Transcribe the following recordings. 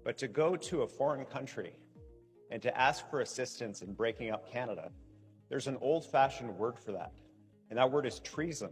But to go to a foreign country and to ask for assistance in breaking up Canada, there's an old-fashioned word for that, and that word is treason.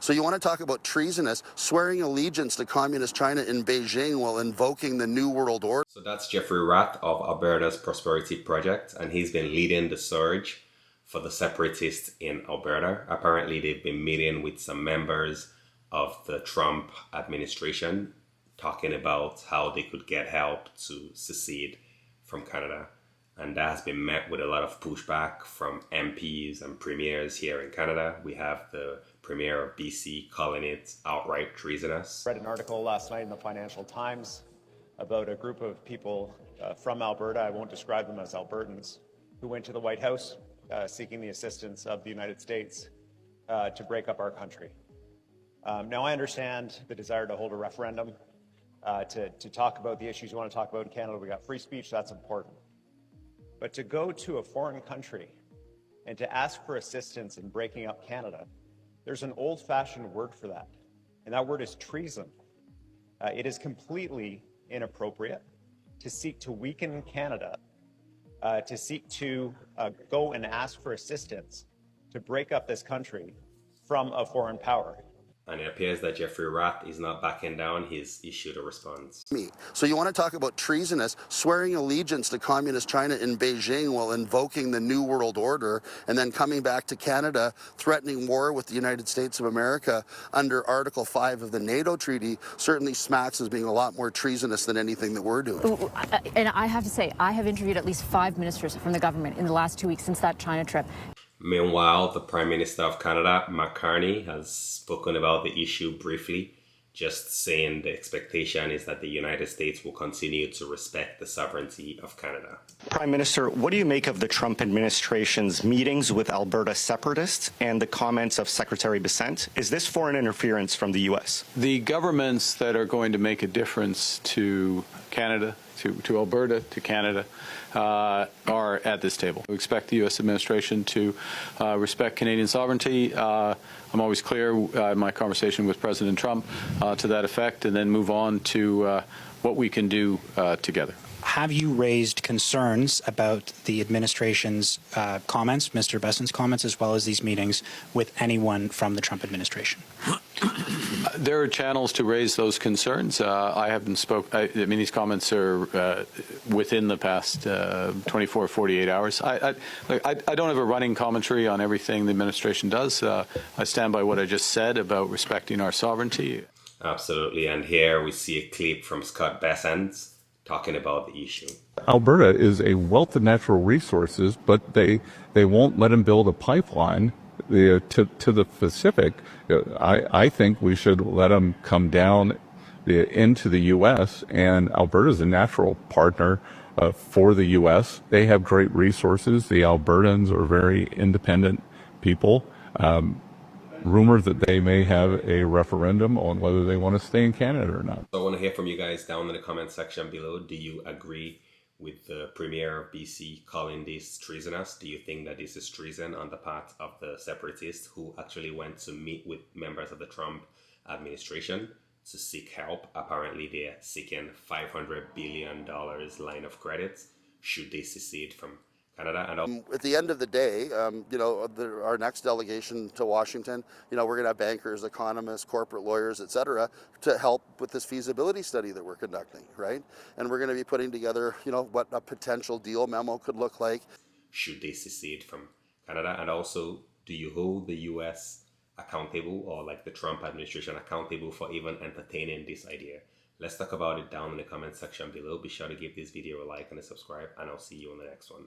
So you want to talk about treasonous, swearing allegiance to Communist China in Beijing while invoking the New World Order? So that's Jeff Rath of Alberta's Prosperity Project, and he's been leading the surge for the separatists in Alberta. Apparently, they've been meeting with some members of the Trump administration, talking about how they could get help to secede from Canada. And that has been met with a lot of pushback from MPs and premiers here in Canada. We have the Premier of BC calling it outright treasonous. I read an article last night in the Financial Times about a group of people from Alberta, I won't describe them as Albertans, who went to the White House seeking the assistance of the United States to break up our country. Now, I understand the desire to hold a referendum, to talk about the issues you want to talk about in Canada. We got free speech, that's important. But to go to a foreign country and to ask for assistance in breaking up Canada, there's an old-fashioned word for that, and that word is treason. It is completely inappropriate to seek to weaken Canada, to seek to go and ask for assistance to break up this country from a foreign power. And it appears that Jeff Rath is not backing down. He's issued a response. So you want to talk about treasonous, swearing allegiance to Communist China in Beijing while invoking the New World Order, and then coming back to Canada, threatening war with the United States of America under Article 5 of the NATO Treaty, certainly smacks as being a lot more treasonous than anything that we're doing. And I have to say, I have interviewed at least 5 ministers from the government in the last 2 weeks since that China trip. Meanwhile, the Prime Minister of Canada, Mark Carney, has spoken about the issue briefly, just saying the expectation is that the United States will continue to respect the sovereignty of Canada. Prime Minister, what do you make of the Trump administration's meetings with Alberta Separatists and the comments of Secretary Bessent? Is this foreign interference from the U.S.? The governments that are going to make a difference to Canada, to Alberta, to Canada, are at this table. We expect the U.S. administration to respect Canadian sovereignty. I'm always clear in my conversation with President Trump to that effect, and then move on to what we can do together. Have you raised concerns about the administration's comments, Mr. Bessent's comments, as well as these meetings with anyone from the Trump administration? There are channels to raise those concerns. I haven't I mean, these comments are within the past 24, 48 hours. I don't have a running commentary on everything the administration does. I stand by what I just said about respecting our sovereignty. Absolutely. And here we see a clip from Scott Bessent talking about the issue. Alberta is a wealth of natural resources, but they won't let them build a pipeline to the Pacific. I think we should let them come down into the U.S., and Alberta is a natural partner for the U.S. They have great resources. The Albertans are very independent people. Rumours that they may have a referendum on whether they want to stay in Canada or not. So I want to hear from you guys down in the comment section below. Do you agree with the Premier of BC calling this treasonous? Do you think that this is treason on the part of the separatists who actually went to meet with members of the Trump administration to seek help? Apparently they're seeking $500 billion line of credit should they secede from Canada. And at the end of the day, our next delegation to Washington, we're going to have bankers, economists, corporate lawyers, et cetera, to help with this feasibility study that we're conducting, right? And we're going to be putting together, what a potential deal memo could look like. Should they secede from Canada? And also, do you hold the U.S. accountable, or like the Trump administration accountable, for even entertaining this idea? Let's talk about it down in the comment section below. Be sure to give this video a like and a subscribe, and I'll see you on the next one.